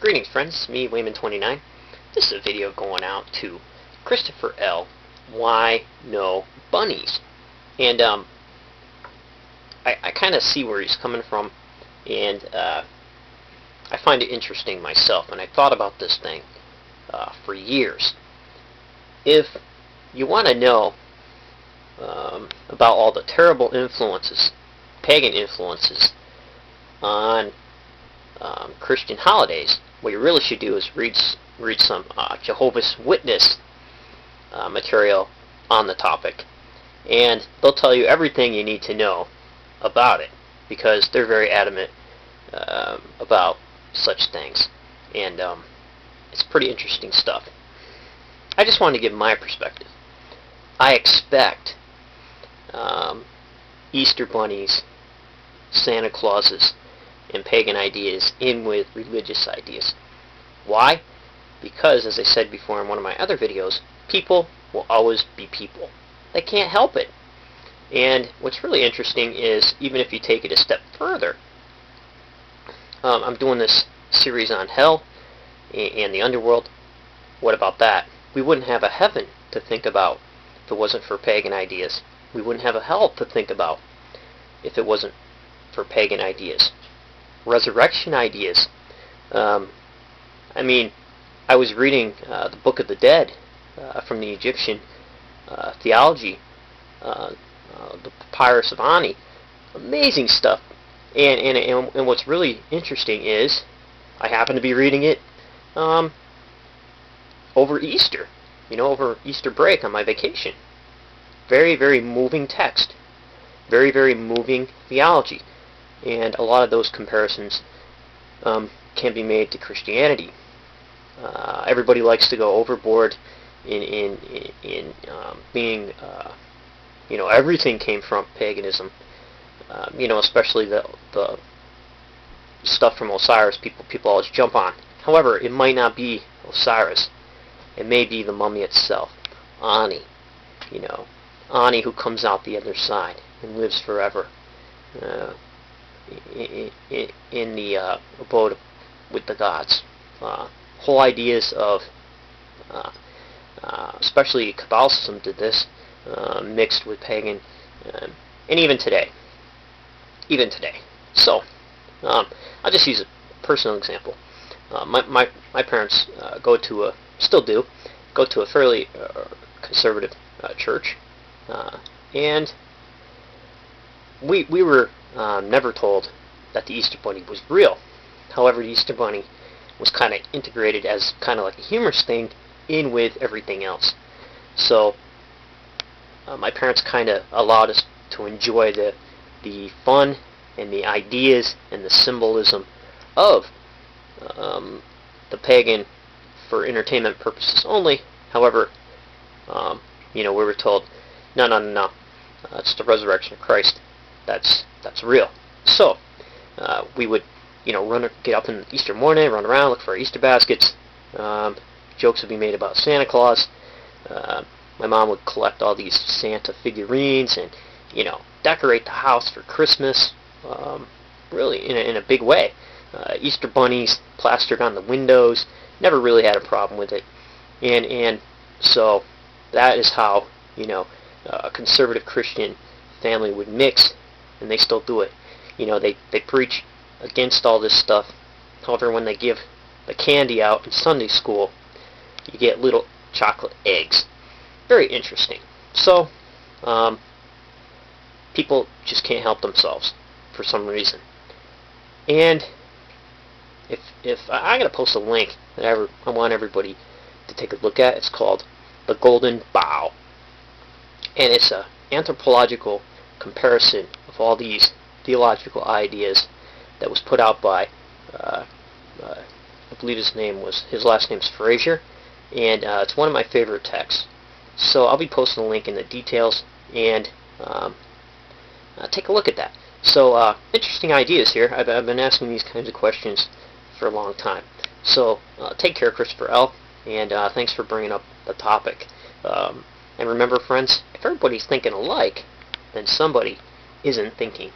Greetings friends, me Wayman29. This is a video going out to Christopher L. Why No Bunnies? And I kind of see where he's coming from, and I find it interesting myself, and I thought about this thing for years. If you want to know about all the terrible influences, pagan influences, on Christian holidays, what you really should do is read some Jehovah's Witness material on the topic, and they'll tell you everything you need to know about it, because they're very adamant about such things, and it's pretty interesting stuff. I just wanted to give my perspective. I expect Easter bunnies, Santa Clauses, and pagan ideas in with religious ideas. Why? Because, as I said before in one of my other videos, people will always be people. They can't help it. And what's really interesting is, even if you take it a step further, I'm doing this series on hell and the underworld. What about that? We wouldn't have a heaven to think about if it wasn't for pagan ideas. We wouldn't have a hell to think about if it wasn't for pagan ideas. Resurrection ideas. I mean, I was reading the Book of the Dead from the Egyptian theology, the Papyrus of Ani. Amazing stuff. And what's really interesting is, I happen to be reading it over Easter, over Easter break on my vacation. Very, very moving text. Very, very moving theology. And a lot of those comparisons can be made to Christianity. Everybody likes to go overboard in being, everything came from paganism. Especially the stuff from Osiris. People always jump on. However, it might not be Osiris. It may be the mummy itself, Ani. Ani, who comes out the other side and lives forever in the abode with the gods. Whole ideas of, especially Catholicism did this, mixed with pagan, and even today. So, I'll just use a personal example. My parents still do go to a fairly conservative church, and we were never told that the Easter Bunny was real. However, the Easter Bunny was kind of integrated as kind of like a humorous thing in with everything else. So my parents kind of allowed us to enjoy the fun and the ideas and the symbolism of the pagan for entertainment purposes only. However, we were told, no, it's the resurrection of Christ. That's real. So we would, get up in Easter morning, run around, look for our Easter baskets. Jokes would be made about Santa Claus. My mom would collect all these Santa figurines and, decorate the house for Christmas. Really in a big way. Easter bunnies plastered on the windows. Never really had a problem with it. And so that is how, a conservative Christian family would mix, and they still do it. They preach against all this stuff. However, when they give the candy out in Sunday school, you get little chocolate eggs. Very interesting. So, people just can't help themselves for some reason. And if I'm going to post a link that I want everybody to take a look at. It's called The Golden Bough. And it's an anthropological comparison of all these theological ideas that was put out by, I believe his last name's Frazer, and it's one of my favorite texts. So I'll be posting a link in the details, and take a look at that. So interesting ideas here. I've been asking these kinds of questions for a long time. So take care, Christopher L., and thanks for bringing up the topic. And remember, friends, if everybody's thinking alike, then somebody isn't thinking